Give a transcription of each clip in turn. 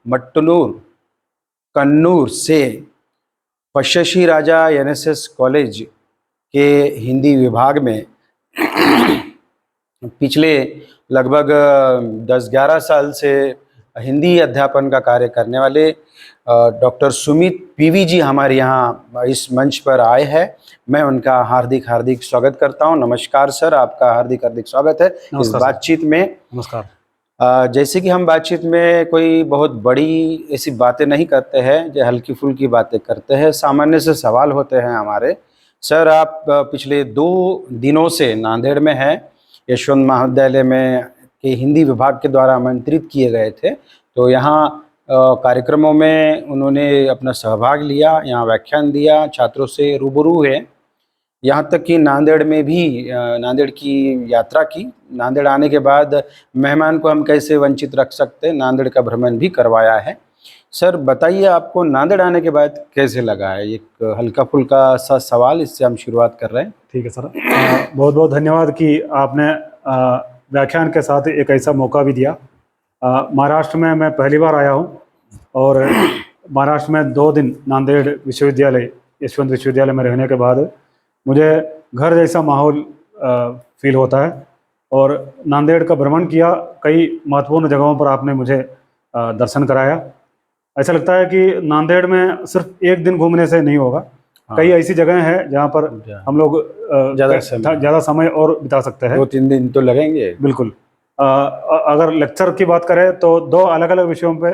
मट्टनूर कन्नूर से पशशी राजा NSS college के हिंदी विभाग में पिछले लगभग 10-11 साल से हिंदी अध्यापन का कार्य करने वाले डॉक्टर सुमित पीवी जी हमारे यहाँ इस मंच पर आए हैं। मैं उनका हार्दिक हार्दिक स्वागत करता हूँ। नमस्कार सर, आपका हार्दिक हार्दिक स्वागत है इस बातचीत में। नमस्कार। जैसे कि हम बातचीत में कोई बहुत बड़ी ऐसी बातें नहीं करते हैं, जो हल्की फुल्की बातें करते हैं, सामान्य से सवाल होते हैं हमारे। सर, आप पिछले 2 दिनों से नांदेड़ में हैं, यशवंत महाविद्यालय में के हिंदी विभाग के द्वारा आमंत्रित किए गए थे, तो यहाँ कार्यक्रमों में उन्होंने अपना सहभाग लिया, यहाँ व्याख्यान दिया, छात्रों से रूबरू हुए, यहाँ तक कि नांदेड़ में भी नांदेड़ की यात्रा की। नांदेड़ आने के बाद मेहमान को हम कैसे वंचित रख सकते हैं, नांदेड़ का भ्रमण भी करवाया है। सर बताइए, आपको नांदेड़ आने के बाद कैसे लगा है? एक हल्का फुल्का सा सवाल, इससे हम शुरुआत कर रहे हैं। ठीक है सर, बहुत बहुत धन्यवाद कि आपने व्याख्यान के साथ एक ऐसा मौका भी दिया। महाराष्ट्र में मैं पहली बार आया हूँ और महाराष्ट्र में 2 दिन नांदेड़ विश्वविद्यालय, यशवंत विश्वविद्यालय में रहने के बाद मुझे घर जैसा माहौल फील होता है और नांदेड़ का भ्रमण किया। कई महत्वपूर्ण जगहों पर आपने मुझे दर्शन कराया। ऐसा लगता है कि नांदेड़ में सिर्फ एक दिन घूमने से नहीं होगा। कई ऐसी जगह हैं जहाँ पर हम लोग ज़्यादा समय और बिता सकते हैं। 2-3 दिन तो लगेंगे। बिल्कुल। अगर लेक्चर की बात करें तो 2 अलग अलग विषयों पे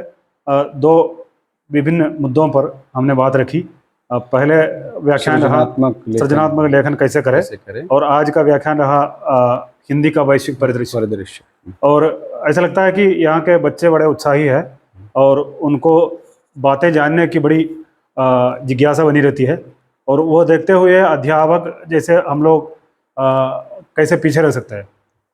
2 विभिन्न मुद्दों पर हमने बात रखी। पहले व्याख्यान रहा सृजनात्मक लेखन कैसे करें और आज का व्याख्यान रहा हिंदी का वैश्विक परिदृश्य। और ऐसा लगता है कि यहाँ के बच्चे बड़े उत्साही हैं और उनको बातें जानने की बड़ी जिज्ञासा बनी रहती है और वो देखते हुए अध्यापक जैसे हम लोग कैसे पीछे रह सकते हैं।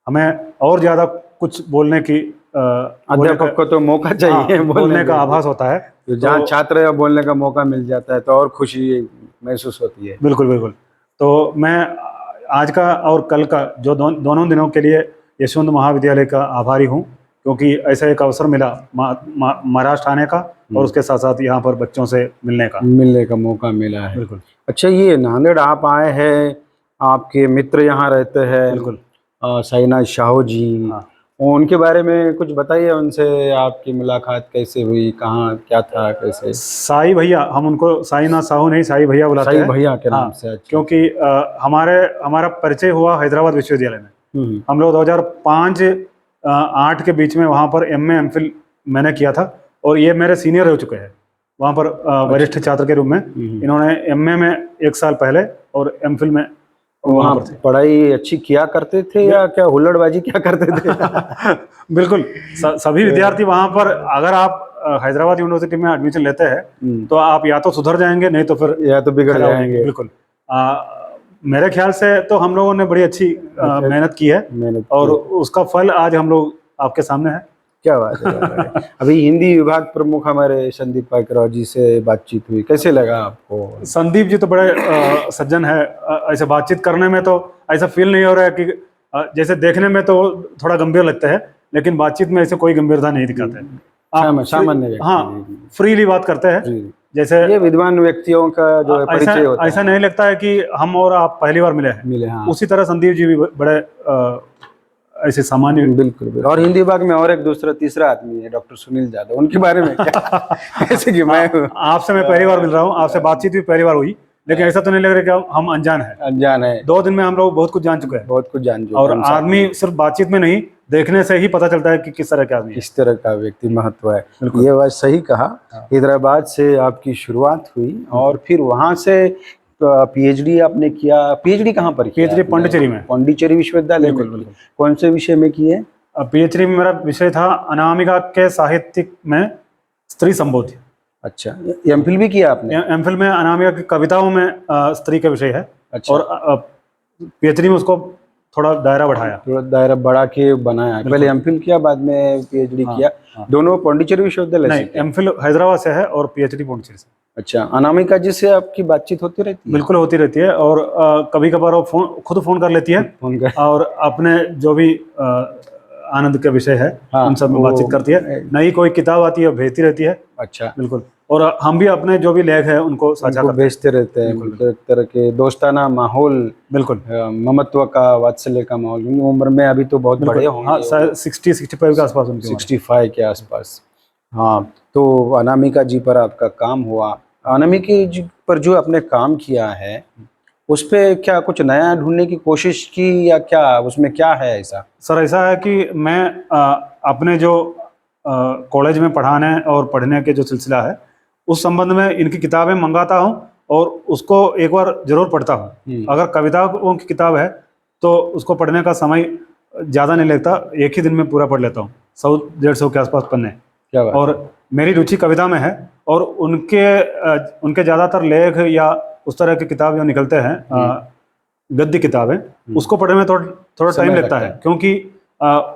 हमें और ज़्यादा कुछ बोलने की अध्यापक को तो मौका चाहिए, बोलने का आभास होता है। तो जहाँ छात्र या बोलने का मौका मिल जाता है तो और खुशी महसूस होती है। बिल्कुल बिल्कुल। तो मैं आज का और कल का जो दोनों दिनों के लिए यशवंत महाविद्यालय का आभारी हूँ, क्योंकि ऐसा एक अवसर मिला महाराष्ट्र आने का और उसके साथ साथ यहाँ पर बच्चों से मिलने का मौका मिला है। बिल्कुल। अच्छा, ये नांदेड़ आप आए हैं, आपके मित्र यहाँ रहते हैं। बिल्कुल। साईनाथ साहू जी, हाँ। उनके बारे में कुछ बताइए। उनसे आपकी मुलाकात कैसे हुई, कहाँ क्या था, कैसे? साई भैया, हम उनको साईनाथ साहू नहीं साई भैया बुलाते हैं। साई भैया के नाम से। क्योंकि हमारा परिचय हुआ हैदराबाद विश्वविद्यालय में। हम लोग 2005-8 के बीच में वहाँ पर MA MPhil मैंने किया था और ये मेरे सीनियर रह चुके हैं वहाँ पर वरिष्ठ छात्र के रूप में। इन्होंने MA में 1 साल पहले और MPhil में वहाँ पढ़ाई अच्छी किया करते थे या क्या हुल्लड़बाजी क्या करते थे? बिल्कुल। सभी विद्यार्थी वहाँ पर, अगर आप हैदराबाद यूनिवर्सिटी में एडमिशन लेते हैं तो आप या तो सुधर जाएंगे, नहीं तो फिर या तो बिगड़ जाएंगे। बिल्कुल। मेरे ख्याल से तो हम लोगों ने बड़ी अच्छी मेहनत की है और उसका फल आज हम लोग आपके सामने है। क्या बात है। अभी हिंदी विभाग प्रमुख हमारे संदीप पाइकराव जी से बातचीत हुई, कैसे लगा आपको? संदीप जी तो बड़े सज्जन है। ऐसे बातचीत करने में तो ऐसा फील नहीं हो रहा है कि जैसे देखने में तो थोड़ा गंभीर लगता है, लेकिन बातचीत में ऐसे कोई गंभीरता नहीं दिखाते हैं। सामान्य, हाँ, फ्रीली बात करते हैं। जैसे ये विद्वान व्यक्तियों का जो परिचय होता है, ऐसा नहीं लगता है कि हम और आप पहली बार मिले हैं। हाँ। उसी तरह संदीप जी भी बड़े ऐसे सामान्य। बिल्कुल। और हिंदी विभाग में और एक दूसरा तीसरा आदमी है, डॉक्टर सुनील यादव, उनके बारे में क्या? जैसे कि मैं आपसे पहली बार मिल रहा हूँ, आपसे बातचीत भी पहली बार हुई, लेकिन ऐसा तो नहीं लग रहा कि हम अनजान है। 2 दिन में हम लोग बहुत कुछ जान चुके हैं। और आदमी सिर्फ बातचीत में नहीं, देखने से ही पता चलता है कि किस तरह का आदमी है, किस तरह का व्यक्ति महत्व है। ये बात सही कहा। हैदराबाद से आपकी शुरुआत हुई और फिर वहाँ से PhD आपने किया। PhD कहाँ पर किया? PhD पांडिचेरी में, पांडिचेरी विश्वविद्यालय में। कौन से विषय में किए? PhD में मेरा विषय था अनामिका के साहित्यिक में स्त्री संबोधि। अच्छा, MPhil भी किया आपने? MPhil में अनामिका की कविताओं में स्त्री का विषय है। अच्छा। और PhD में उसको थोड़ा दायरा बढ़ाया, थोड़ा दायरा बढ़ा के बनाया। पहले MPhil किया, बाद में PhD किया। दोनों पांडिचेरी विश्वविद्यालय से? नहीं, MPhil हैदराबाद से है और PhD पांडिचेरी से। अच्छा, अनामिका जी से आपकी बातचीत होती रहती है? बिल्कुल होती रहती है और कभी कभार वो खुद फोन कर लेती है और अपने जो भी आनंद का विषय है। हाँ, उन सब में वो- बातचीत करती है, नई कोई किताब आती है भेजती रहती है। अच्छा, बिल्कुल। और हम भी अपने जो भी लेख है उनको साझा उनको करते हैं। भेजते रहते हैं, बिल्कुल, मतलब एक तरह के दोस्ताना माहौल, बिल्कुल ममत्व का, वात्सल्य का माहौल। उनकी उम्र में अभी तो बहुत बड़े बिल्कुल। हाँ, होंगे, शायद 60-65 के आसपास उनकी उम्र है। 65 के आसपास। हाँ, तो अनामिका जी पर आपका काम हुआ। अनामिका जी पर जो आपने काम किया है, उस पे क्या कुछ नया ढूंढने की कोशिश की, या क्या उसमें क्या है ऐसा? सर ऐसा है कि मैं अपने जो कॉलेज में पढ़ाने और पढ़ने के जो सिलसिला है उस संबंध में इनकी किताबें मंगाता हूँ और उसको एक बार जरूर पढ़ता हूँ। अगर कविताओं की किताब है तो उसको पढ़ने का समय ज़्यादा नहीं लगता, एक ही दिन में पूरा पढ़ लेता हूँ, 100-150 के आसपास पन्ने। क्या बात? और मेरी रुचि कविता में है और उनके ज़्यादातर लेख या उस तरह की किताब जो निकलते हैं गद्य किताबें, उसको पढ़ने में थोड़ा टाइम समय लगता लगता है, है। क्योंकि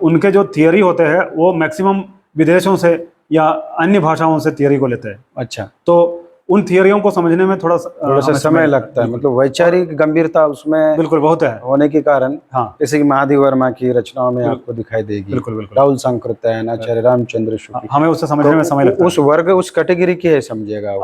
उनके जो थियरी होते हैं वो मैक्सिमम विदेशों से या अन्य भाषाओं से थियरी को लेते हैं। अच्छा, तो उन थियरियों को समझने में थोड़ा थोड़ा सा हमें समय लगता है, बिल्कुल। मतलब वैचारिक गंभीरता उसमें बिल्कुल बहुत है। होने के कारण, हाँ, जैसे कि महादेव वर्मा की रचनाओं में आपको दिखाई देगी, बिल्कुल बिल्कुल। राहुल सांकृत्यायन, आचार्य रामचंद्र शुक्ल, हमें उससे समझने में समय तो लगता उस वर्ग, उस कैटेगरी की है, समझिएगा है। वो।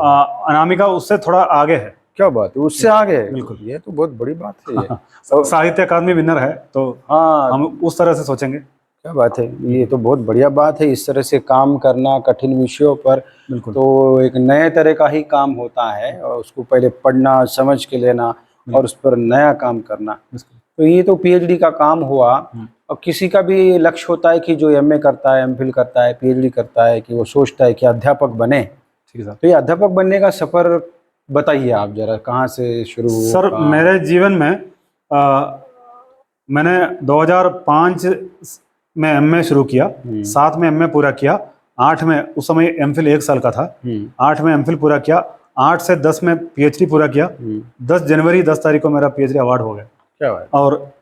अनामिका उससे थोड़ा आगे है। क्या बात है, उससे आगे है? बिल्कुल। ये तो बहुत बड़ी बात है ये। और साहित्य अकादमी विनर है, तो हाँ, हम उस तरह से सोचेंगे। क्या बात है, ये तो बहुत बढ़िया बात है, इस तरह से काम करना कठिन विषयों पर। बिल्कुल तो एक नए तरह का ही काम होता है, और उसको पहले पढ़ना, समझ के लेना, और उस पर नया काम करना। तो ये तो पीएचडी का काम हुआ। और किसी का भी लक्ष्य होता है कि जो एमए करता है, एमफिल करता है, पीएचडी करता है, कि वो सोचता है कि अध्यापक बने। ठीक है सर। तो ये अध्यापक बनने का सफर बताइए आप जरा, कहाँ से शुरू हुआ? सर मेरे जीवन में मैंने 2005 में एमए शुरू किया, 7 में एमए पूरा किया, 8 में, उस समय एमफिल 1 साल का था, 8 में एमफिल पूरा किया, 8 से 10 में पीएचडी पूरा किया। 10 जनवरी 10 तारीख को मेरा पीएचडी अवार्ड हो गया। क्या बात? और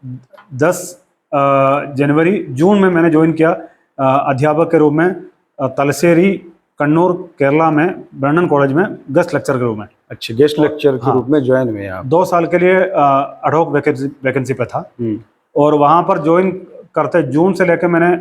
10 जनवरी जून में मैंने ज्वाइन किया अध्यापक के रूप में तलसेरी, कन्नूर, केरला में ब्रंडन कॉलेज में गेस्ट लेक्चर के रूप में। अच्छा, गेस्ट लेक्चर के रूप में ज्वाइन हुए आप? 2 साल के लिए एडहॉक वैकेंसी पे था। और वहाँ पर ज्वाइन करते जून से लेकर मैंने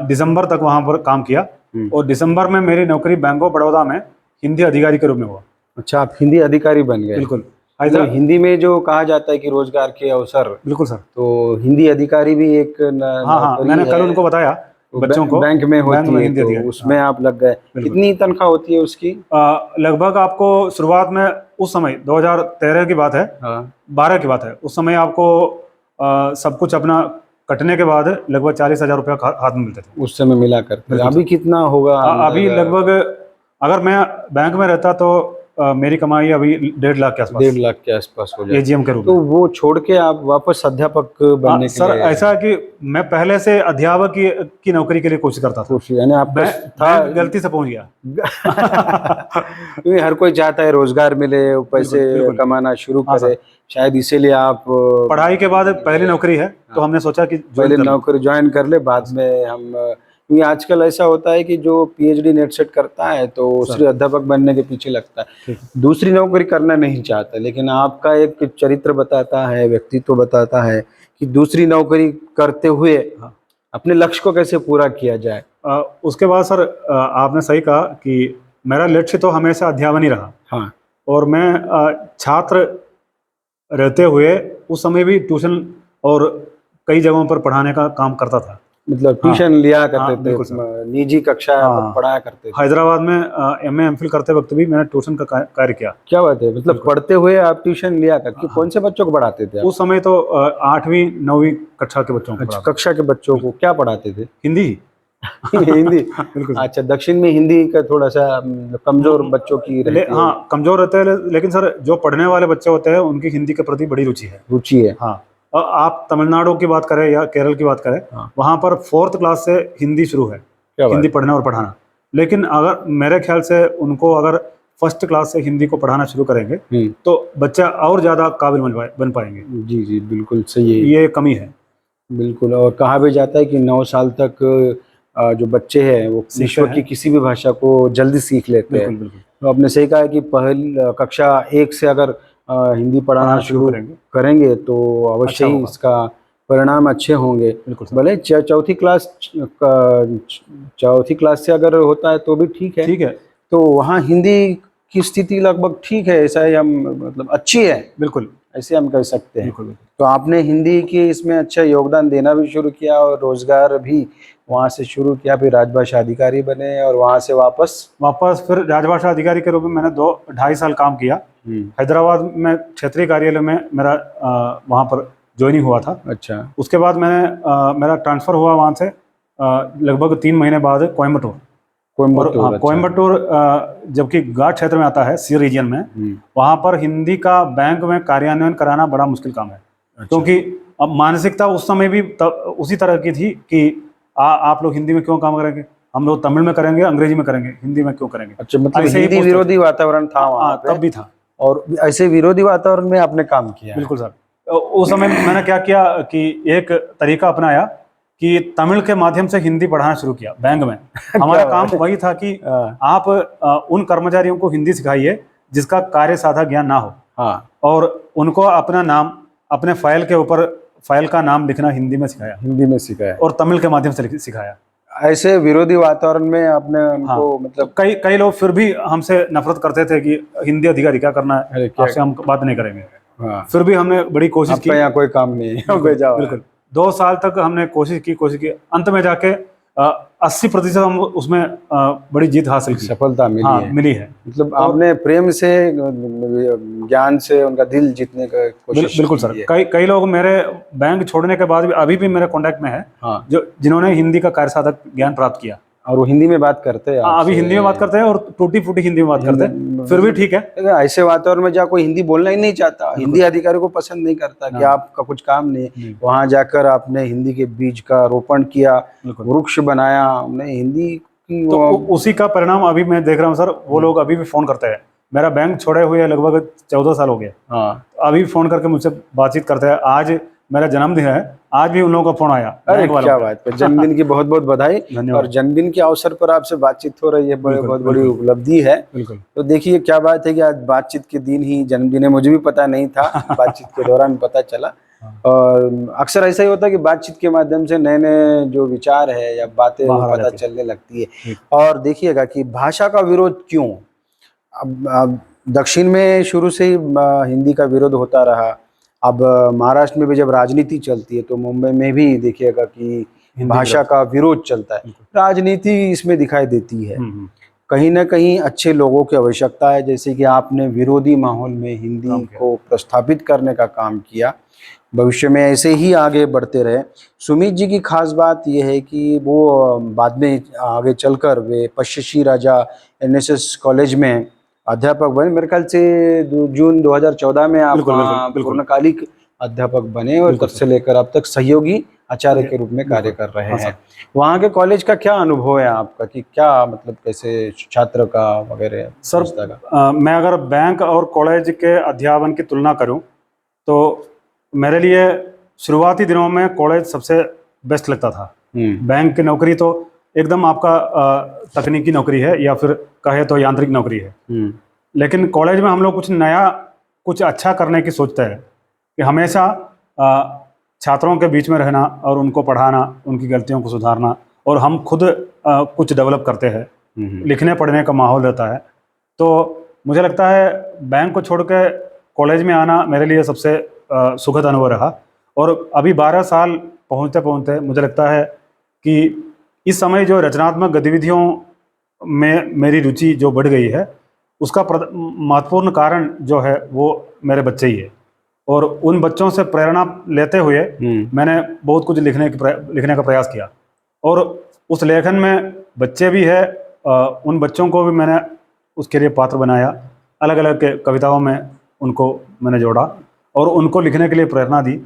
दिसंबर तक वहाँ पर काम किया। और दिसंबर में मेरी नौकरी बैंक ऑफ बड़ौदा में हिंदी अधिकारी के रूप में हुआ। अच्छा, आप हिंदी अधिकारी बन गए? बिल्कुल। मतलब हिंदी में जो कहा जाता है कि रोजगार के अवसर, बिल्कुल सर। तो हिंदी अधिकारी भी एक हाँ, नौकरी मैंने कल है, उनको बताया तो बच्चों को, बैंक में होती है, हिंदी तो अधिकारी। उसमें आप लग गए। कितनी तनख्वाह होती है उसकी? लगभग आपको शुरुआत में, उस समय 2013 की बात है, 12 की बात है, उस समय आपको सब कुछ अपना कटने के बाद लगभग 40,000 रुपया हाथ में मिलते थे उस समय मिला करते थे। अभी कितना होगा? अभी लगभग, अगर मैं बैंक में रहता तो मेरी कमाई अभी 1.5 लाख के आसपास, 1.5 लाख के आसपास हो जाए एजीएम के रूप तो में। वो छोड़ के आप वापस अध्यापक बनने के सर लिए? ऐसा है कि मैं पहले से अध्यापक की नौकरी के लिए कोशिश करता था, यानी आपका था बैंक गलती से पहुंच गया। क्योंकि हर कोई चाहता है रोजगार मिले, वो पैसे कमाना शुरू करे, शायद इसीलिए आप पढ़ाई के बाद पहली नौकरी है, तो हमने सोचा कि पहले नौकरी ज्वाइन कर ले, बाद में हम, क्योंकि आजकल ऐसा होता है कि जो पीएचडी नेट सेट करता है तो सिर्फ अध्यापक बनने के पीछे लगता है, दूसरी नौकरी करना नहीं चाहता। लेकिन आपका एक चरित्र बताता है, व्यक्तित्व बताता है कि दूसरी नौकरी करते हुए अपने लक्ष्य को कैसे पूरा किया जाए। उसके बाद सर आपने सही कहा कि मेरा लक्ष्य तो हमेशा अध्यापन ही रहा। हाँ, और मैं छात्र रहते हुए उस समय भी ट्यूशन और कई जगहों पर पढ़ाने का काम करता था। मतलब ट्यूशन लिया करते थे, सर। निजी कक्षा पढ़ाया करते थे। हैदराबाद में एमए एमफिल करते वक्त भी मैंने ट्यूशन का कार्य किया। क्या बात है, मतलब पढ़ते हुए आप ट्यूशन लिया करके? कौन से बच्चों को पढ़ाते थे आप? उस समय तो 8वीं 9वीं कक्षा के बच्चों को। अच्छा, कक्षा के बच्चों को क्या पढ़ाते थे? हिंदी। हिंदी। बिल्कुल। अच्छा, दक्षिण में हिंदी का थोड़ा सा कमजोर बच्चों की रहती है। हाँ, कमजोर रहते हैं, लेकिन सर जो पढ़ने वाले बच्चे होते हैं उनकी हिंदी के प्रति बड़ी रुचि है। हाँ, आप तमिलनाडु की बात करें या केरल की बात करें, वहाँ पर 4th क्लास से हिंदी शुरू है, हिंदी पढ़ना और पढ़ाना। लेकिन अगर मेरे ख्याल से उनको अगर 1st क्लास से हिंदी को पढ़ाना शुरू करेंगे तो बच्चा और ज़्यादा काबिल बन पाएंगे। जी जी, बिल्कुल सही है, ये कमी है। बिल्कुल। और कहा भी जाता है कि 9 साल तक जो बच्चे हैं वो विश्व की किसी भी भाषा को जल्दी सीख लेते हैं। तो आपने सही कहा है कि पहली कक्षा 1 से अगर हिंदी पढ़ाना शुरू करेंगे तो अवश्य ही इसका परिणाम अच्छे होंगे। बिल्कुल सर। भले चौथी क्लास से अगर होता है तो भी ठीक है। ठीक है। तो वहाँ हिंदी की स्थिति लगभग ठीक है, ऐसा ही हम मतलब अच्छी है, बिल्कुल ऐसे हम कह सकते हैं। बिल्कुल बिल्कुल। तो आपने हिंदी की इसमें अच्छा योगदान देना भी शुरू किया और रोजगार भी वहाँ से शुरू किया, फिर राजभाषा अधिकारी बने और वहाँ से वापस फिर राजभाषा अधिकारी के रूप में मैंने 2-2.5 साल काम किया। हम्म, हैदराबाद में क्षेत्रीय कार्यालय में मेरा वहाँ पर ज्वाइनिंग हुआ था। अच्छा उसके बाद मेरा ट्रांसफ़र हुआ वहाँ से लगभग 3 महीने बाद कोयम्बटूर। और हाँ, कोयम्बटूर, अच्छा। कोयम्बटूर जबकि घाट क्षेत्र में आता है, सी रीजन में, वहाँ पर हिंदी का बैंक में कार्यान्वयन कराना बड़ा मुश्किल काम है। अच्छा। क्योंकि अब मानसिकता उस समय भी उसी तरह की थी कि आप लोग हिंदी में क्यों काम करेंगे, हम लोग तमिल में करेंगे, अंग्रेजी में करेंगे, हिंदी में क्यों करेंगे। अच्छा, मतलब ऐसे ही हिंदी पोस्ट विरोधी वातावरण था वहाँ हाँ, पे, तब भी था। और ऐसे विरोधी वातावरण में आपने काम किया है। बिल्कुल सर। उस समय मैंने क्या किया कि एक तरीका अपनाया कि तमिल के माध्यम से हिंदी पढ़ाना शुरू किया बैंक में। हमारा काम वही था कि हाँ, आप उन कर्मचारियों को हिंदी सिखाइए जिसका कार्य साधा ज्ञान ना हो, हाँ, और उनको अपना नाम, अपने फाइल के ऊपर फाइल का नाम लिखना हिंदी में सिखाया, हिंदी में सिखाया। और तमिल के माध्यम से सिखाया। ऐसे विरोधी वातावरण में आपने हाँ, उनको तो मतलब कई लोग फिर भी हमसे नफरत करते थे कि हिंदी अधिकारी क्या करना है, अरे क्या, आपसे हम बात नहीं करेंगे। हाँ, फिर भी हमने बड़ी कोशिश की। आपका यहाँ कोई काम नहीं है, भेजा हुआ है। बिल्कुल 2 साल तक हमने कोशिश की, अंत में जाके 80% हम उसमें बड़ी जीत हासिल की। सफलता मिली हाँ, है। मिली है। मतलब और आपने प्रेम से, ज्ञान से उनका दिल जीतने का कोशिश बिल्कुल सर, की है। कई लोग मेरे बैंक छोड़ने के बाद भी अभी भी मेरे कांटेक्ट में है, हाँ, जो जिन्होंने हिंदी का कार्यसाधक ज्ञान प्राप्त किया। और वो हिंदी में बात करते हैं हाँ, अभी आपसे। हिंदी में बात करते हैं और टूटी फूटी हिंदी में बात करते हैं, फिर भी ठीक है। ऐसे वातावरण में जहाँ कोई हिंदी बोलना ही नहीं चाहता, हिंदी अधिकारी को पसंद नहीं करता कि आपका कुछ काम नहीं, वहां जाकर आपने हिंदी के बीज का रोपण किया, वृक्ष बनाया, हमने हिंदी की तो उसी का परिणाम अभी मैं देख रहा हूँ सर। वो लोग अभी भी फोन करते हैं। मेरा बैंक छोड़े हुए लगभग 14 साल हो गए। हाँ, अभी फोन करके मुझसे बातचीत करते हैं। आज मेरा जन्मदिन है, आज भी उन लोगों का फोन आया। अरे क्या बात है, जन्मदिन की बहुत बहुत बधाई। और जन्मदिन के अवसर पर आपसे बातचीत हो रही है, बहुत बड़ी उपलब्धि है। बिल्कुल। तो देखिए क्या बात है कि आज बातचीत के दिन ही जन्मदिन है, मुझे भी पता नहीं था, बातचीत के दौरान पता चला। और अक्सर ऐसा ही होता है कि बातचीत के माध्यम से नए नए जो विचार है या बातें वो पता चलने लगती है। और देखिएगा कि भाषा का विरोध क्यों, अब दक्षिण में शुरू से ही हिंदी का विरोध होता रहा। अब महाराष्ट्र में भी जब राजनीति चलती है तो मुंबई में भी देखिएगा कि भाषा का विरोध चलता है, राजनीति इसमें दिखाई देती है। कहीं ना कहीं अच्छे लोगों की आवश्यकता है, जैसे कि आपने विरोधी माहौल में हिंदी को प्रस्थापित करने का काम किया। भविष्य में ऐसे ही आगे बढ़ते रहे। सुमित जी की खास बात यह है कि वो बाद में आगे चलकर वे पश्चिमी राजा एनएसएस कॉलेज में अध्यापक बने। मेरे ख्याल से जून 2014 में आप वहाँ पूर्णकालिक अध्यापक बने और तब से लेकर अब तक सहयोगी आचार्य के रूप में कार्य कर रहे हैं। वहाँ के कॉलेज का क्या अनुभव है आपका, कि क्या मतलब कैसे छात्र का वगैरह सर का? मैं अगर बैंक और कॉलेज के अध्यापन की तुलना करूं तो मेरे लिए शुरुआती दिनों में कॉलेज सबसे बेस्ट लगता था। बैंक की नौकरी तो एकदम आपका तकनीकी नौकरी है या फिर कहे तो यांत्रिक नौकरी है। लेकिन कॉलेज में हम लोग कुछ नया, कुछ अच्छा करने की सोचते हैं कि हमेशा छात्रों के बीच में रहना और उनको पढ़ाना, उनकी गलतियों को सुधारना, और हम खुद कुछ डेवलप करते हैं। लिखने पढ़ने का माहौल रहता है। तो मुझे लगता है बैंक को छोड़ के कॉलेज में आना मेरे लिए सबसे सुखद अनुभव रहा। और अभी 12 साल पहुँचते पहुँचते मुझे लगता है कि इस समय जो रचनात्मक गतिविधियों में मेरी रुचि जो बढ़ गई है, उसका महत्वपूर्ण कारण जो है वो मेरे बच्चे ही है। और उन बच्चों से प्रेरणा लेते हुए मैंने बहुत कुछ लिखने का प्रयास किया, और उस लेखन में बच्चे भी है। उन बच्चों को भी मैंने उसके लिए पात्र बनाया, अलग अलग कविताओं में उनको मैंने जोड़ा और उनको लिखने के लिए प्रेरणा दी।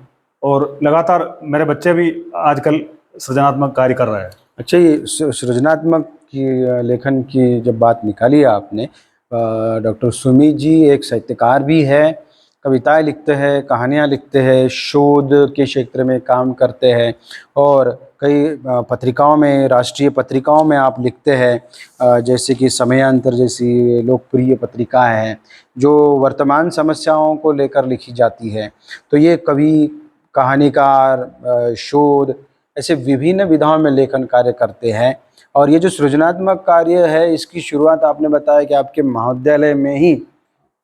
और लगातार मेरे बच्चे भी आजकल सृजनात्मक कार्य कर रहे हैं। अच्छा, ये सृजनात्मक की लेखन की जब बात निकाली आपने, डॉक्टर सुमित जी एक साहित्यकार भी है, कविताएं लिखते हैं, कहानियां लिखते हैं, शोध के क्षेत्र में काम करते हैं, और कई पत्रिकाओं में, राष्ट्रीय पत्रिकाओं में आप लिखते हैं, जैसे कि समयांतर जैसी लोकप्रिय पत्रिका है जो वर्तमान समस्याओं को लेकर लिखी जाती है। तो ये कवि कहानीकार, शोध, ऐसे विभिन्न विधाओं में लेखन कार्य करते हैं। और ये जो सृजनात्मक कार्य है, इसकी शुरुआत आपने बताया कि आपके महाविद्यालय में ही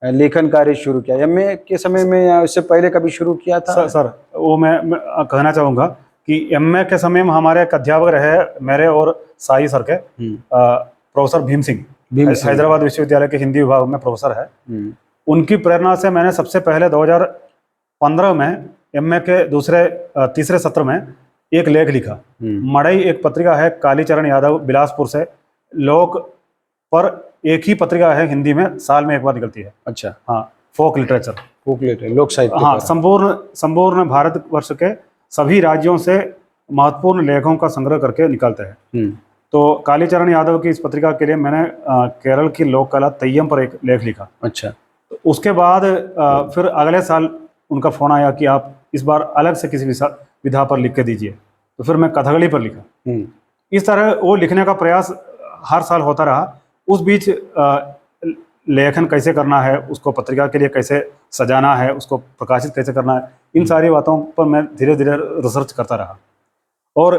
लेखन कार्य शुरू किया। एमए के समय में या उससे पहले कभी शुरू किया था? सर वो मैं कहना चाहूँगा कि एमए के समय में हमारे एक अध्यापक रहे मेरे और साई सर के, प्रोफेसर भीम सिंह, हैदराबाद विश्वविद्यालय के हिंदी विभाग में प्रोफेसर है। उनकी प्रेरणा से मैंने सबसे पहले 2015 में एमए के तीसरे सत्र में एक लेख लिखा। मड़ई एक पत्रिका है, कालीचरण यादव बिलासपुर से, लोक पर एक ही पत्रिका है हिंदी में, साल में एक बार निकलती है। अच्छा। हाँ, फोक लिटरेचर, लोक साहित्य। हाँ, संपूर्ण भारतवर्ष के सभी राज्यों से महत्वपूर्ण लेखों का संग्रह करके निकालते हैं। तो कालीचरण यादव की इस पत्रिका के लिए मैंने केरल की लोक कला तेय्यम पर एक लेख लिखा। अच्छा। तो उसके बाद फिर अगले साल उनका फोन आया कि आप इस बार अलग से किसी विधा पर लिख के दीजिए। तो फिर मैं कथकली पर लिखा। इस तरह वो लिखने का प्रयास हर साल होता रहा। उस बीच लेखन कैसे करना है, उसको पत्रिका के लिए कैसे सजाना है, उसको प्रकाशित कैसे करना है, इन सारी बातों पर मैं धीरे धीरे रिसर्च करता रहा। और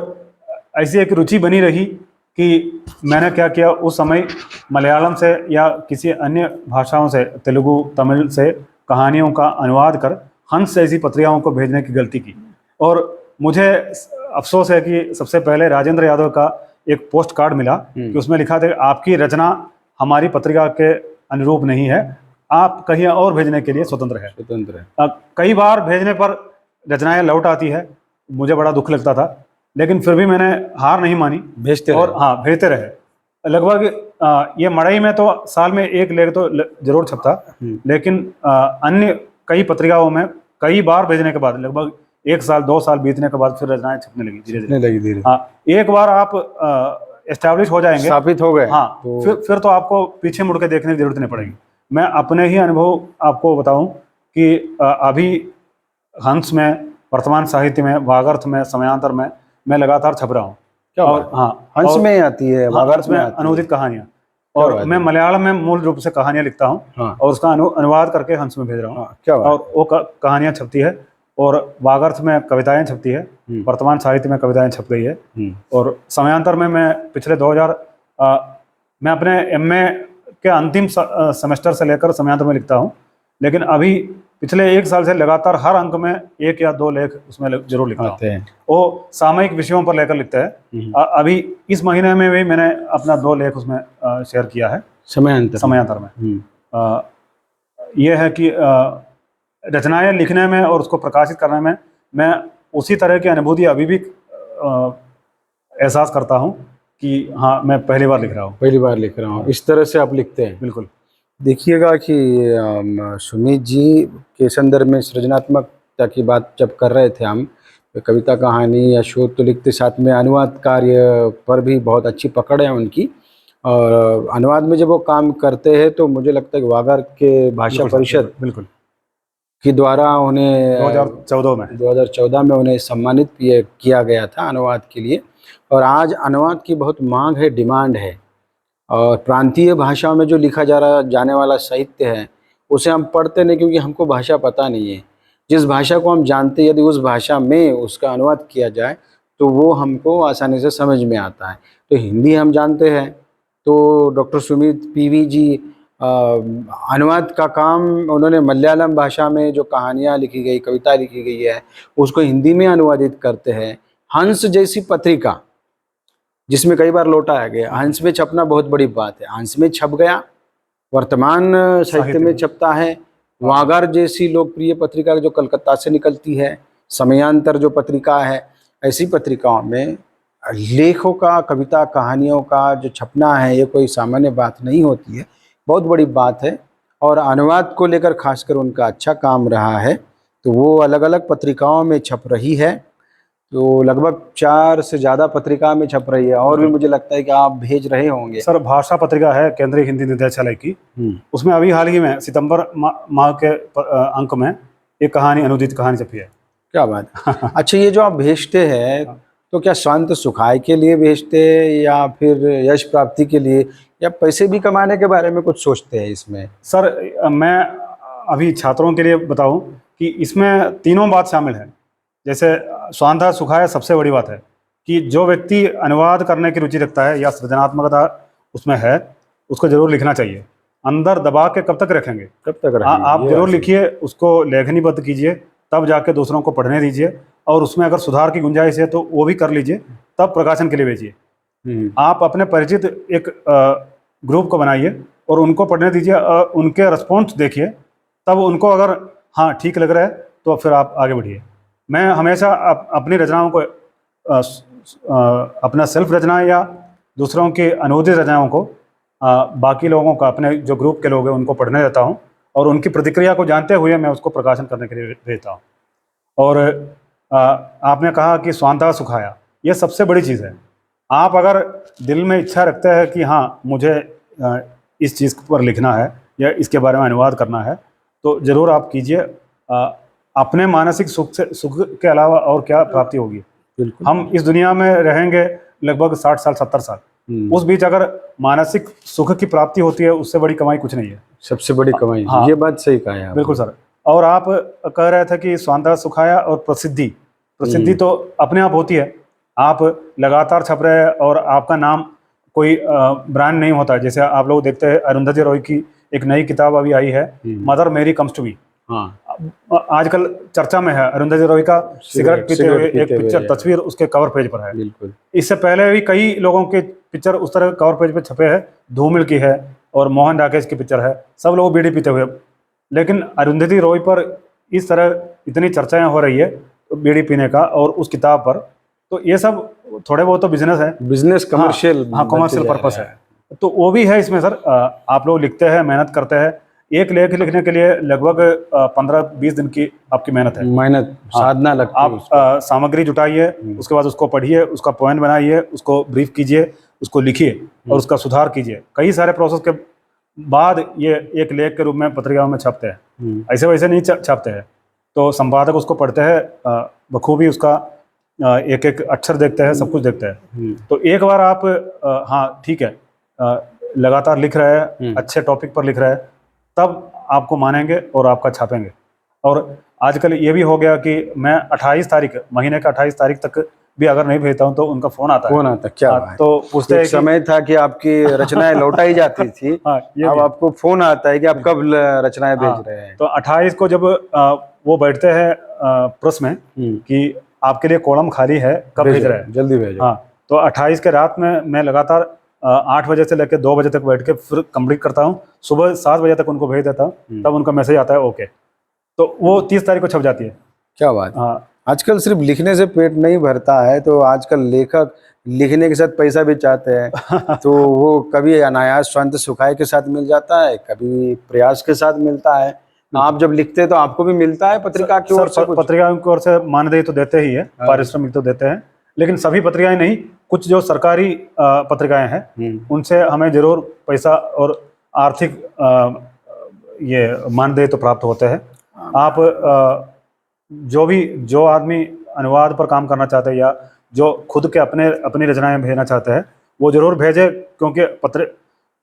ऐसी एक रुचि बनी रही कि मैंने क्या किया, उस समय मलयालम से या किसी अन्य भाषाओं से, तेलुगु, तमिल से कहानियों का अनुवाद कर हंस जैसी पत्रिकाओं को भेजने की गलती की। और मुझे अफसोस है कि सबसे पहले राजेंद्र यादव का एक पोस्ट कार्ड मिला कि उसमें लिखा था, आपकी रचना हमारी पत्रिका के अनुरूप नहीं है, आप कहीं और भेजने के लिए स्वतंत्र है। कई बार भेजने पर रचनाएं लौट आती है, मुझे बड़ा दुख लगता था, लेकिन फिर भी मैंने हार नहीं मानी, भेजते रहे। लगभग ये मड़ई में तो साल में एक लेख तो जरूर छपता, लेकिन अन्य कई पत्रिकाओं में कई बार भेजने के बाद, लगभग 1 साल 2 साल बीतने के बाद फिर रचनाएं छपने लगी धीरे धीरे। हाँ, एक बार आप एस्टैब्लिश हो जाएंगे, स्थापित हो गए, हाँ, तो फिर तो आपको पीछे मुड़ के देखने की जरूरत नहीं पड़ेगी। मैं अपने ही अनुभव आपको बताऊं कि अभी हंस में, वर्तमान साहित्य में, वागर्थ में, समयांतर में मैं लगातार छप रहा हूँ। और हाँ, हंस में आती है, वागर्थ में अनुवादित कहानियाँ, और मैं मलयालम में मूल रूप से कहानियाँ लिखता हूँ। और उसका अनुवाद करके हंस में भेज रहा हूँ। और वो कहानियाँ छपती है, और वागर्थ में कविताएं छपती है, वर्तमान साहित्य में कविताएं छप गई है। और समयांतर में मैं पिछले मैं अपने एमए के अंतिम सेमेस्टर से लेकर समयांतर में लिखता हूँ, लेकिन अभी पिछले 1 साल से लगातार हर अंक में 1 या 2 लेख उसमें जरूर लिखता हूँ। वो सामयिक विषयों पर लेकर लिखते हैं। अभी इस महीने में भी मैंने अपना 2 लेख उसमें शेयर किया है समयांतर में। ये है कि रचनाएं लिखने में और उसको प्रकाशित करने में मैं उसी तरह की अनुभूति अभी भी एहसास करता हूँ कि हाँ, मैं पहली बार लिख रहा हूँ। इस तरह से आप लिखते हैं। बिल्कुल। देखिएगा कि सुमित जी के संदर्भ में सृजनात्मकता की बात जब कर रहे थे हम, कविता, कहानी या शोध तो लिखते, साथ में अनुवाद कार्य पर भी बहुत अच्छी पकड़ है उनकी। और अनुवाद में जब वो काम करते हैं तो मुझे लगता है कि वागर्थ के भाषा परिषद बिल्कुल के द्वारा उन्हें 2014 में उन्हें सम्मानित किया गया था अनुवाद के लिए। और आज अनुवाद की बहुत मांग है, डिमांड है। और प्रांतीय भाषाओं में जो लिखा जाने वाला साहित्य है, उसे हम पढ़ते नहीं, क्योंकि हमको भाषा पता नहीं है। जिस भाषा को हम जानते हैं, यदि उस भाषा में उसका अनुवाद किया जाए तो वो हमको आसानी से समझ में आता है। तो हिंदी हम जानते हैं, तो डॉक्टर सुमित पीवी जी अनुवाद का काम उन्होंने मलयालम भाषा में जो कहानियाँ लिखी गई, कविता लिखी गई है, उसको हिंदी में अनुवादित करते हैं। हंस जैसी पत्रिका जिसमें कई बार लौटाया गया, हंस में छपना बहुत बड़ी बात है। हंस में छप गया, वर्तमान साहित्य में छपता है। वागर्थ जैसी लोकप्रिय पत्रिका जो कलकत्ता से निकलती है, समयांतर जो पत्रिका है, ऐसी पत्रिकाओं में लेखों का, कविता, कहानियों का जो छपना है, ये कोई सामान्य बात नहीं होती है, बहुत बड़ी बात है। और अनुवाद को लेकर खासकर उनका अच्छा काम रहा है। तो वो अलग अलग पत्रिकाओं में छप रही है, तो लगभग 4 से ज़्यादा पत्रिका में छप रही है। और भी मुझे लगता है कि आप भेज रहे होंगे। सर, भाषा पत्रिका है केंद्रीय हिंदी निदेशालय की, उसमें अभी हाल ही में सितंबर माह के अंक में एक कहानी, अनुदित कहानी छपी है। क्या बात है। अच्छा, ये जो आप भेजते हैं तो क्या स्वांत सुखाय के लिए भेजते हैं, या फिर यश प्राप्ति के लिए, या पैसे भी कमाने के बारे में कुछ सोचते हैं इसमें? सर, मैं अभी छात्रों के लिए बताऊं कि इसमें तीनों बात शामिल है। जैसे स्वांतः सुखाय सबसे बड़ी बात है कि जो व्यक्ति अनुवाद करने की रुचि रखता है या सृजनात्मकता उसमें है, उसको जरूर लिखना चाहिए। अंदर दबा के कब तक रखेंगे? कब तक रखेंगे? आप ये जरूर बात सही। लिखिए, उसको लेखनीबद्ध कीजिए, तब जाके दूसरों को पढ़ने दीजिए, और उसमें अगर सुधार की गुंजाइश है तो वो भी कर लीजिए, तब प्रकाशन के लिए भेजिए। आप अपने परिचित एक ग्रुप को बनाइए और उनको पढ़ने दीजिए, उनके रिस्पॉन्स देखिए, तब उनको अगर हाँ ठीक लग रहा है तो फिर आप आगे बढ़िए। मैं हमेशा अपनी रचनाओं को अपना सेल्फ रचनाएं या दूसरों की अनुवादित रचनाओं को बाकी लोगों का, अपने जो ग्रुप के लोग हैं उनको पढ़ने देता हूँ, और उनकी प्रतिक्रिया को जानते हुए मैं उसको प्रकाशन करने के लिए भेजता हूँ। और आपने कहा कि स्वांतः सुखाया, ये सबसे बड़ी चीज़ है। आप अगर दिल में इच्छा रखते हैं कि हाँ मुझे इस चीज़ पर लिखना है या इसके बारे में अनुवाद करना है, तो ज़रूर आप कीजिए। अपने मानसिक सुख के अलावा और क्या प्राप्ति होगी? बिल्कुल। हम इस दुनिया में रहेंगे लगभग 60 साल 70 साल, उस बीच अगर मानसिक सुख की प्राप्ति होती है, उससे बड़ी कमाई कुछ नहीं है। सबसे बड़ी कमाई। हाँ, ये बात सही कहा है आपने। बिल्कुल सर। और आप कह रहे थे कि स्वांतः सुखाया और प्रसिद्धि तो अपने आप होती है। आप लगातार छप रहे हैं और आपका नाम कोई ब्रांड नहीं होता। जैसे आप लोग देखते हैं अरुंधति रॉय की एक नई किताब अभी आई है, मदर मेरी कम्स टू मी। हाँ, आजकल चर्चा में है अरुंधति रॉय का सिगरेट पीते हुए एक पिक्चर तस्वीर उसके कवर पेज पर है। बिल्कुल। इससे पहले भी कई लोगों के पिक्चर उस तरह कवर पेज पे छपे हैं। धूमिल की है और मोहन राकेश की पिक्चर है, सब लोग बीड़ी पीते हुए। लेकिन अरुंधति रॉय पर इस तरह इतनी चर्चाएं हो रही है बीड़ी पीने का और उस किताब पर, तो ये सब थोड़े बहुत तो बिजनेस है, बिजनेस कमर्शियल। हाँ कमर्शियल पर्पस है, तो वो भी है इसमें सर। आप लोग लिखते हैं, मेहनत करते हैं। एक लेख लिखने के लिए लगभग 15-20 दिन की आपकी मेहनत है, मेहनत साधना लगती है। आप सामग्री जुटाइए, उसके बाद उसको पढ़िए, उसका पॉइंट बनाइए, उसको ब्रीफ कीजिए, उसको लिखिए और उसका सुधार कीजिए। कई सारे प्रोसेस के बाद ये एक लेख के रूप में पत्रिकाओं में छपते हैं, ऐसे वैसे नहीं छपते हैं। तो संपादक उसको पढ़ते हैं, बखूबी उसका एक एक अक्षर देखते हैं, सब कुछ देखते हैं। तो एक बार आप हाँ ठीक है लगातार लिख रहे हैं, अच्छे टॉपिक पर लिख रहे हैं, तब आपको मानेंगे और आपका छापेंगे। और आजकल ये भी हो गया कि मैं 28 तारीख महीने का 28 तारीख तक भी अगर नहीं भेजता हूँ तो उनका फोन आता है। क्या बात है। तो पूछते हैं, समय था कि आपकी रचनाएं लौटाई जाती थी। अब आपको फोन आता है कि आप कब रचनाएं भेज रहे हैं। तो 28 को जब वो बैठते हैं प्रेस में कि आपके लिए कॉलम खाली है, कब भेज रहे हैं, जल्दी भेजो। हाँ, तो 28 के रात में मैं लगातार 8 बजे से लेकर 2 बजे तक बैठ के फिर कंप्लीट करता हूँ। सुबह 7 बजे तक उनको भेज देता हूँ, तब उनका मैसेज आता है ओके, तो वो 30 तारीख को छप जाती है। क्या बात। हाँ, आजकल सिर्फ लिखने से पेट नहीं भरता है, तो आजकल लेखक लिखने के साथ पैसा भी चाहते हैं। तो वो कभी अनायास स्वांतः सुखाय के साथ मिल जाता है, कभी प्रयास के साथ मिलता है। आप जब लिखते हैं तो आपको भी मिलता है पत्रिका की ओर से? पत्रिका की ओर से मानदेय तो देते ही है, पारिश्रमिक तो देते हैं, लेकिन सभी पत्रिकाएं नहीं, कुछ जो सरकारी पत्रिकाएं हैं उनसे हमें जरूर पैसा और आर्थिक ये मानदेय तो प्राप्त होते हैं। आप जो आदमी अनुवाद पर काम करना चाहते हैं या जो खुद के अपनी रचनाएं भेजना चाहते हैं, वो जरूर भेजे, क्योंकि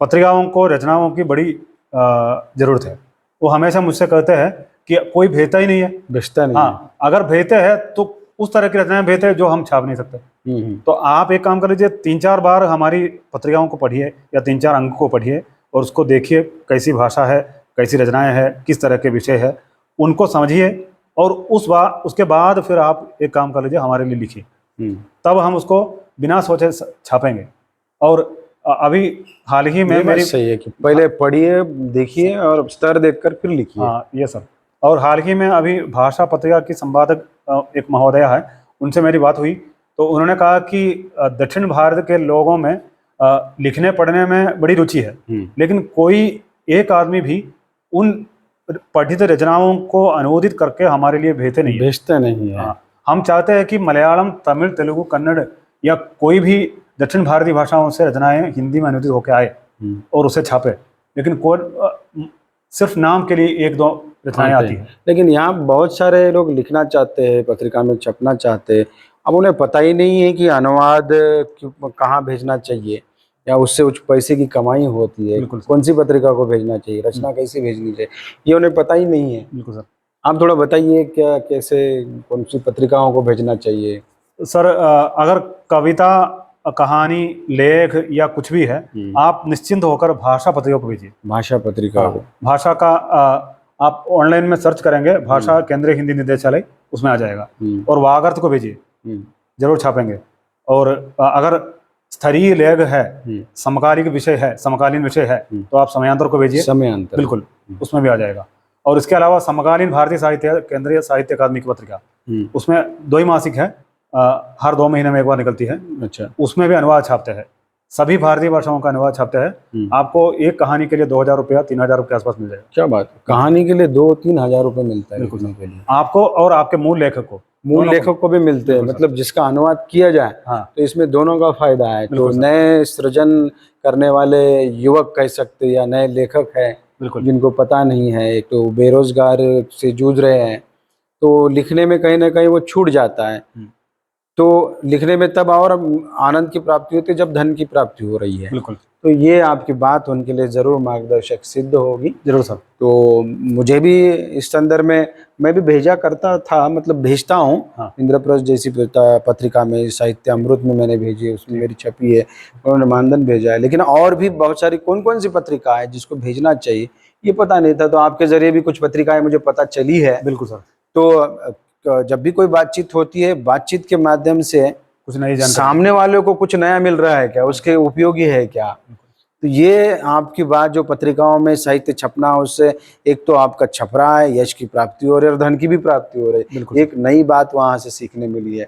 पत्रिकाओं को रचनाओं की बड़ी जरूरत है। वो हमेशा मुझसे कहते हैं कि कोई भेजता ही नहीं है, भेजता नहीं। हाँ, अगर भेजते हैं तो उस तरह की रचनाएं भेजते हैं जो हम छाप नहीं सकते। तो आप एक काम कर लीजिए, 3-4 बार हमारी पत्रिकाओं को पढ़िए या 3-4 अंक को पढ़िए और उसको देखिए कैसी भाषा है, कैसी रचनाएं हैं, किस तरह के विषय है, उनको समझिए और उसके बाद फिर आप एक काम कर लीजिए, हमारे लिए लिखिए, तब हम उसको बिना सोचे छापेंगे। और अभी हाल ही में मेरी सही है कि पहले पढ़िए, देखिए और स्तर देखकर फिर लिखिए। हाँ ये सर। और हाल ही में अभी भाषा पत्रिका की संपादक एक महोदया है, उनसे मेरी बात हुई, तो उन्होंने कहा कि दक्षिण भारत के लोगों में लिखने पढ़ने में बड़ी रुचि है, लेकिन कोई एक आदमी भी उन पठित रचनाओं को अनुवादित करके हमारे लिए भेजते नहीं है। हाँ, हम चाहते हैं कि मलयालम, तमिल, तेलुगु, कन्नड़ या कोई भी दक्षिण भारतीय भाषाओं से रचनाएं हिंदी में अनुवादित होकर आए और उसे छापे, लेकिन कोई सिर्फ नाम के लिए 1-2 रचनाएं आती है। लेकिन यहाँ बहुत सारे लोग लिखना चाहते हैं, पत्रिका में छपना चाहते हैं, अब उन्हें पता ही नहीं है कि अनुवाद कहाँ भेजना चाहिए या उससे कुछ पैसे की कमाई होती है, कौन सी पत्रिका को भेजना चाहिए, रचना कैसे भेजनी चाहिए, ये उन्हें पता ही नहीं है। बिल्कुल सर। आप थोड़ा बताइए क्या कैसे कौन सी पत्रिकाओं को भेजना चाहिए। सर अगर कविता, कहानी, लेख या कुछ भी है, आप निश्चिंत होकर भाषा पत्रिका को भेजिए। भाषा पत्रिका हाँ, को। भाषा का आप ऑनलाइन में सर्च करेंगे भाषा केंद्रीय हिंदी निदेशालय, उसमें आ जाएगा। और वागर्थ को भेजिए, जरूर छापेंगे। और अगर स्तरीय लेख है, समकालीन विषय है तो आप समयांतर को भेजिए। समयांतर, बिल्कुल, उसमें भी आ जाएगा। और इसके अलावा समकालीन भारतीय साहित्य केंद्रीय साहित्य अकादमी की पत्रिका, उसमें 2 मासिक है, हर 2 महीने में एक बार निकलती है। अच्छा। उसमें भी अनुवाद छापते हैं, सभी भारतीय भाषाओं का अनुवाद छापते हैं। आपको एक कहानी के लिए 2,000 रुपया 3,000 रुपये के आसपास मिल जाएगा। क्या बात, कहानी के लिए 2-3 हजार रुपये मिलता है लिखने के लिए आपको, और आपके मूल लेखक को, मूल लेखक को भी मिलते हैं, मतलब जिसका अनुवाद किया जाए। हाँ, तो इसमें दोनों का फायदा है। तो नए सृजन करने वाले युवक कह सकते हैं या नए लेखक हैं जिनको पता नहीं है, एक तो बेरोजगार से जूझ रहे हैं, तो लिखने में कहीं ना कहीं वो छूट जाता है। तो लिखने में तब और आनंद की प्राप्ति होती है जब धन की प्राप्ति हो रही है। बिल्कुल। तो ये आपकी बात उनके लिए ज़रूर मार्गदर्शक सिद्ध होगी। जरूर सर। तो मुझे भी इस संदर्भ में मैं भी भेजा करता था, मतलब भेजता हूँ। हाँ। इंद्रप्रस्थ जैसी पत्रिका में, साहित्य अमृत में मैंने भेजी है, उसमें मेरी छपी है, उन्होंने मानधन भेजा है। लेकिन और भी बहुत सारी कौन कौन सी पत्रिका है जिसको भेजना चाहिए ये पता नहीं था। तो आपके जरिए भी कुछ पत्रिकाएं मुझे पता चली है। बिल्कुल सर। तो जब भी कोई बातचीत होती है, बातचीत के माध्यम से कुछ नई जानकारी, सामने वाले को कुछ नया मिल रहा है क्या, उसके उपयोगी है क्या। तो ये आपकी बात जो पत्रिकाओं में साहित्य छपना, उससे एक तो आपका छप रहा है, यश की प्राप्ति हो रही है और धन की भी प्राप्ति हो रही है। एक नई बात वहां से सीखने मिली है।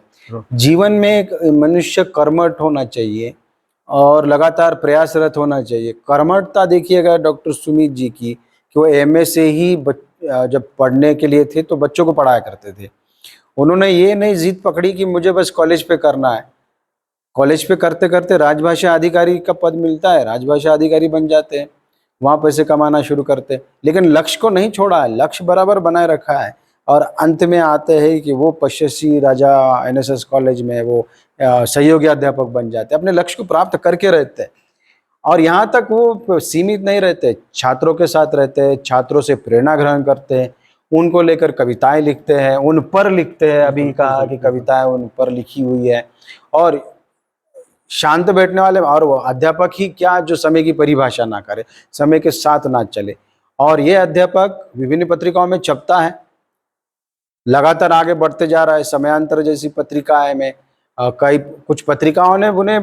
जीवन में एक मनुष्य कर्मठ होना चाहिए और लगातार प्रयासरत होना चाहिए। कर्मठता देखिएगा डॉक्टर सुमित जी की, कि वो एमए से ही जब पढ़ने के लिए थे तो बच्चों को पढ़ाया करते थे। उन्होंने ये नहीं जिद पकड़ी कि मुझे बस कॉलेज पे करना है। कॉलेज पे करते करते राजभाषा अधिकारी का पद मिलता है, राजभाषा अधिकारी बन जाते हैं, वहाँ पैसे कमाना शुरू करते हैं। लेकिन लक्ष्य को नहीं छोड़ा है, लक्ष्य बराबर बनाए रखा है। और अंत में आते हैं कि वो पश्यसी राजा एनएसएस कॉलेज में वो सहयोगी अध्यापक बन जाते हैं, अपने लक्ष्य को प्राप्त करके रहते हैं। और यहाँ तक वो सीमित नहीं रहते, छात्रों के साथ रहते हैं, छात्रों से प्रेरणा ग्रहण करते हैं, उनको लेकर कविताएं लिखते हैं, उन पर लिखते हैं। अभी कहा कि कविताएं उन पर लिखी हुई है। और शांत बैठने वाले, और वो अध्यापक ही क्या जो समय की परिभाषा ना करे, समय के साथ ना चले। और ये अध्यापक विभिन्न पत्रिकाओं में छपता है, लगातार आगे बढ़ते जा रहा है। समयांतर जैसी पत्रिकाएं में कई कुछ पत्रिकाओं ने उन्हें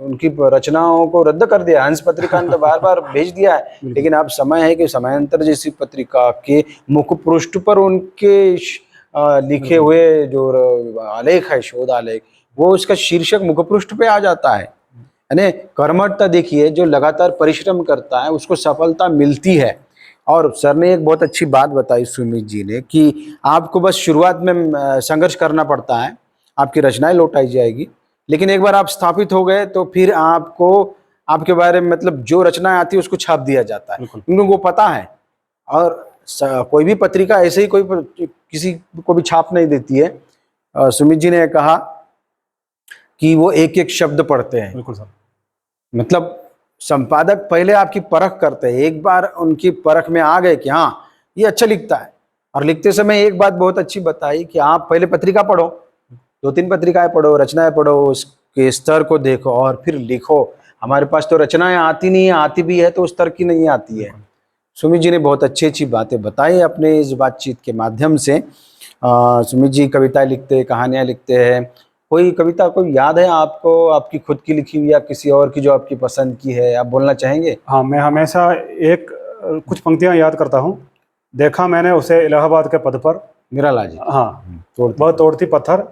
उनकी रचनाओं को रद्द कर दिया। हंस पत्रिका ने तो बार बार भेज दिया है, लेकिन अब समय है कि समयांतर जैसी पत्रिका के मुख पृष्ठ पर उनके लिखे हुए जो आलेख है, शोध आलेख, वो उसका शीर्षक मुख पृष्ठ पे आ जाता है। यानी कर्मठता देखिए, जो लगातार परिश्रम करता है उसको सफलता मिलती है। और सर ने एक बहुत अच्छी बात बताई सुमित जी ने, कि आपको बस शुरुआत में संघर्ष करना पड़ता है, आपकी रचनाएं लौटाई जाएगी। लेकिन एक बार आप स्थापित हो गए तो फिर आपको आपके बारे में, मतलब जो रचनाएं आती है उसको छाप दिया जाता है, क्योंकि वो पता है। और कोई भी पत्रिका ऐसे ही कोई किसी को भी छाप नहीं देती है। सुमित जी ने कहा कि वो एक एक शब्द पढ़ते हैं। बिल्कुल सर। मतलब संपादक पहले आपकी परख करते हैं, एक बार उनकी परख में आ गए कि हाँ ये अच्छा लिखता है। और लिखते समय एक बात बहुत अच्छी बताई कि आप पहले पत्रिका पढ़ो, 2-3 पत्रिकाएं पढ़ो, रचनाएं पढ़ो, उसके स्तर को देखो और फिर लिखो। हमारे पास तो रचनाएं आती नहीं है, आती भी है तो उस स्तर की नहीं आती है। सुमित जी ने बहुत अच्छी अच्छी बातें बताई अपने इस बातचीत के माध्यम से। सुमित जी कविताएं लिखते हैं, कहानियां लिखते हैं। कोई कविता कोई याद है आपको, आपकी खुद की लिखी हुई या किसी और की जो आपकी पसंद की है, आप बोलना चाहेंगे? हाँ, मैं हमेशा कुछ पंक्तियां याद करता हूँ। देखा मैंने उसे इलाहाबाद के पद पर, निराला जी। हाँ, बहुत तोड़ती पत्थर।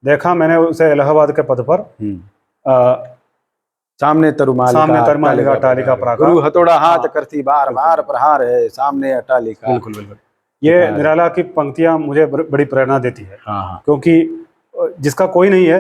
देखा मैंने उसे इलाहाबाद के पद पर, सामने तरुमालिका अट्टालिका प्राकार, गुरु हथौड़ा हाथ करती बार बार प्रहार है, सामने अट्टालिका। बिल्कुल बिल्कुल। ये निराला की पंक्तियां मुझे बड़ी प्रेरणा देती है। हाँ। क्योंकि जिसका कोई नहीं है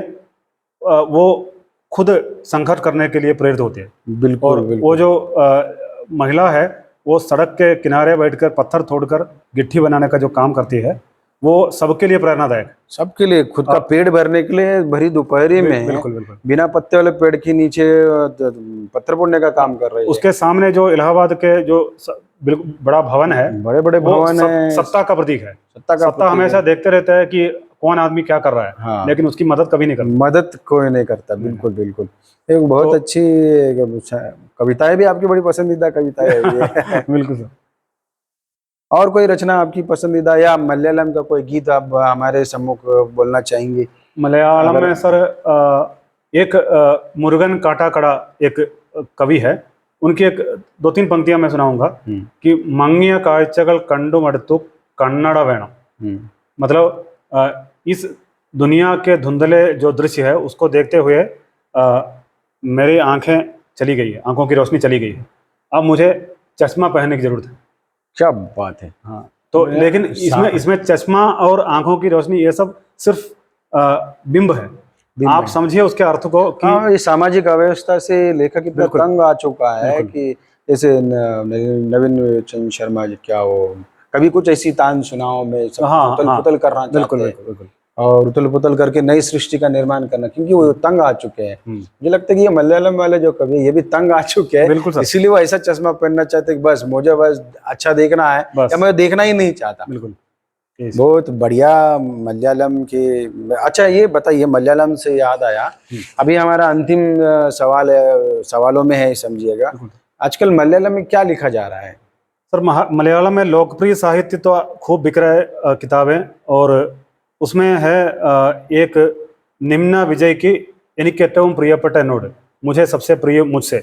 वो खुद संघर्ष करने के लिए प्रेरित होते हैं। बिल्कुल, और बिल्कुल। वो जो महिला है वो सड़क के किनारे बैठकर पत्थर तोड़कर गिट्टी बनाने का जो काम करती है, वो सबके लिए प्रेरणादायक है। सबके लिए, खुद का पेट भरने के लिए भरी दोपहरी में बिल्कुल बिल्कुल। बिना पत्ते वाले पेड़ के नीचे पत्थर फोड़ने का काम कर रही है। उसके सामने जो इलाहाबाद के जो बिल्कुल बड़ा भवन है, बड़े बड़े वो भवन है, सत्ता का प्रतीक है। सत्ता का सत्ता प्रतीक हमेशा है। देखते रहता है कि कौन आदमी क्या कर रहा है, हाँ। लेकिन उसकी मदद कभी नहीं करता। मदद कोई नहीं करता, बिल्कुल बिल्कुल। एक बहुत तो- अच्छी कविताएं भी आपकी बड़ी पसंदीदा कविताएं है ये। बिल्कुल सर। और कोई रचना आपकी पसंदीदा, या मलयालम का कोई गीत आप हमारे सम्मुख बोलना चाहेंगे? मलयालम अगर में सर एक मुरुगन काटाकड़ा एक कवि है, उनकी एक 2-3 पंक्तियां मैं सुनाऊंगा कि मंगिया काഴ്ചകൾ कंडु मड़तु कन्नड़ वेणम। मतलब इस दुनिया के धुंधले जो दृश्य है उसको देखते हुए मेरी आंखें चली गई है, आंखों की रोशनी चली गई है, अब मुझे चश्मा पहनने की जरूरत है। क्या बात है। हाँ, तो लेकिन इसमें चश्मा और आंखों की रोशनी ये सब सिर्फ बिंब है। आप समझिए उसके अर्थ को कि हाँ, ये सामाजिक अव्यवस्था से लेखक इतना बिल्कुल, तंग आ चुका है बिल्कुल। कि जैसे नवीन चंद्र शर्मा जी, क्या वो कभी कुछ ऐसी तान सुनाओ में सब हाँ उथल हाँ, पुथल करना बिल्कुल चाहते हैं, बिल्कुल बिल्कुल। और उथल पुथल करके नई सृष्टि का निर्माण करना, क्योंकि वो तंग आ चुके हैं। मुझे लगता है कि ये मलयालम वाले जो कवि है, ये भी तंग आ चुके हैं, बिल्कुल सर। इसीलिए वो ऐसा चश्मा पहनना चाहते हैं कि बस मुझे बस अच्छा देखना है, बस। या मैं देखना ही नहीं चाहता। बिल्कुल। बहुत बढ़िया मलयालम के। अच्छा, ये बताइए, मलयालम से याद आया, अभी हमारा अंतिम सवाल है, सवालों में है, समझिएगा। आजकल मलयालम में क्या लिखा जा रहा है? सर मलयालम में लोकप्रिय साहित्य तो खूब बिक रहा है, किताबें, और उसमें है एक निम्ना विजय की എനിക്ക് ഏറ്റവും പ്രിയപ്പെട്ട എന്നോട്, मुझे सबसे प्रिय मुझसे,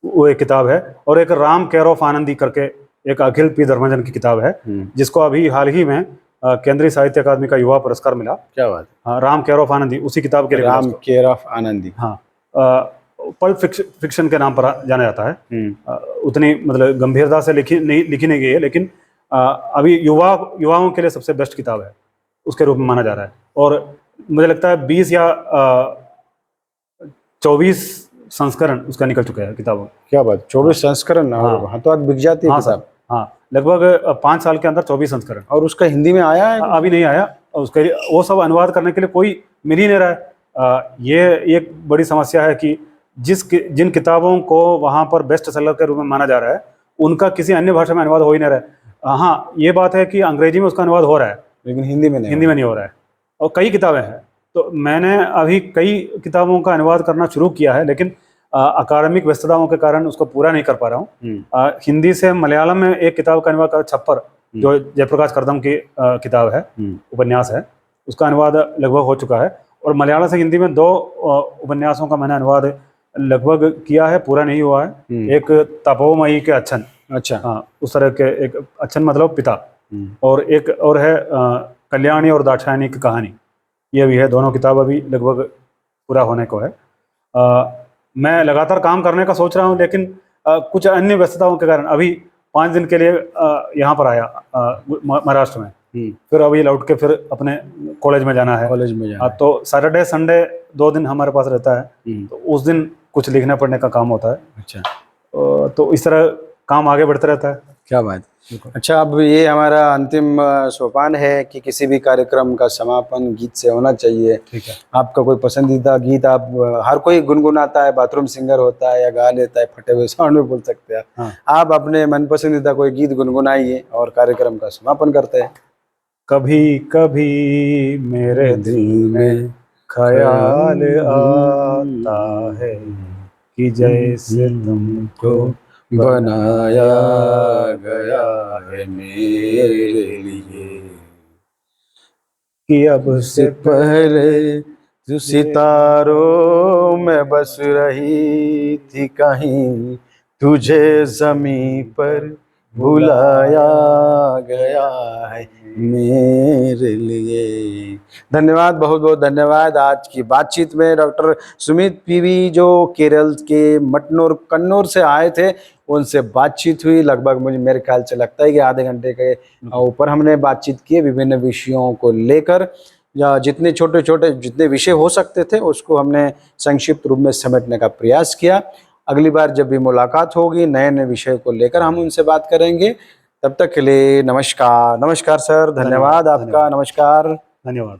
वो एक किताब है। और एक राम केयर ऑफ आनंदी करके एक अखिल पी धर्मजन की किताब है, जिसको अभी हाल ही में केंद्रीय साहित्य अकादमी का युवा पुरस्कार मिला। क्या बात है। हाँ, राम केयर ऑफ आनंदी उसी किताब के लिए मिला राम उसको। Care of Anandi. हाँ, पल्प फिक्शन के नाम पर जाना जाता है। उतनी मतलब गंभीरता से लिखी नहीं गई है, लेकिन अभी युवाओं के लिए सबसे बेस्ट किताब है, उसके रूप में माना जा रहा है। और मुझे लगता है 20 या 24 संस्करण उसका निकल चुका है किताबों। क्या बात, 24 संस्करण? और हाँ, तो आज बिक जाती है हाँ किताब। सर, हाँ, लगभग 5 साल के अंदर 24 संस्करण। और उसका हिंदी में आया है? अभी नहीं आया, उसके वो सब अनुवाद करने के लिए कोई मिल ही नहीं रहा है। ये एक बड़ी समस्या है कि जिन किताबों को वहाँ पर बेस्ट सेलर के रूप में माना जा रहा है, उनका किसी अन्य भाषा में अनुवाद हो ही नहीं रहा है। हाँ, ये बात है कि अंग्रेजी में उसका अनुवाद हो रहा है, लेकिन हिंदी में नहीं हो रहा है। और कई किताबें हैं, तो मैंने अभी कई किताबों का अनुवाद करना शुरू किया है, लेकिन अकादमिक व्यस्तताओं के कारण उसको पूरा नहीं कर पा रहा हूँ। हिंदी से मलयालम में एक किताब का अनुवाद कर, छप्पर, जो जयप्रकाश करदम की किताब है, उपन्यास है, उसका अनुवाद लगभग हो चुका है। और मलयालम से हिंदी में 2 उपन्यासों का मैंने अनुवाद लगभग किया है, पूरा नहीं हुआ है। एक तपोमयी के अच्छन, अच्छा, हाँ, उस तरह के एक अच्छन मतलब पिता, और एक और है कल्याणी और दाक्षायणी की कहानी, ये भी है। दोनों किताब अभी लगभग पूरा होने को है। मैं लगातार काम करने का सोच रहा हूँ, लेकिन कुछ अन्य व्यस्तताओं के कारण अभी 5 दिन के लिए यहाँ पर आया महाराष्ट्र में, फिर अभी लौट के फिर अपने कॉलेज में जाना है। तो सैटरडे संडे 2 दिन हमारे पास रहता है, तो उस दिन कुछ लिखने पढ़ने का काम होता है। अच्छा, तो इस तरह काम आगे बढ़ता रहता है। क्या बात। अच्छा, अब ये हमारा अंतिम सोपान है कि किसी भी कार्यक्रम का समापन गीत से होना चाहिए। ठीक है। आपका कोई पसंदीदा गीत? आप हर कोई गुनगुनाता है, बाथरूम सिंगर होता है या गा लेता है, फटे हुए साउंड में बोल सकते हैं। हाँ। आप अपने मन पसंदीदा कोई गीत गुनगुनाइए और कार्यक्रम का समापन करते हैं। कभी कभी मेरे दिल में ख्याल आता है कि जैसे तुमको बनाया गया है मेरे लिए, कि अब से पहले तू सितारों में बस रही थी कहीं, तुझे ज़मीं पर बुलाया गया है मेरे लिए। धन्यवाद, बहुत बहुत धन्यवाद। आज की बातचीत में डॉक्टर सुमित पीवी, जो केरल के मटनूर कन्नौर से आए थे, उनसे बातचीत हुई। लगभग मुझे मेरे ख्याल से लगता है कि आधे घंटे के ऊपर हमने बातचीत की विभिन्न विषयों को लेकर, या जितने छोटे छोटे जितने विषय हो सकते थे उसको हमने संक्षिप्त रूप में समेटने का प्रयास किया। अगली बार जब भी मुलाकात होगी, नए नए विषय को लेकर हम उनसे बात करेंगे। तब तक के लिए नमस्कार। नमस्कार सर, धन्यवाद आपका, नमस्कार। धन्यवाद।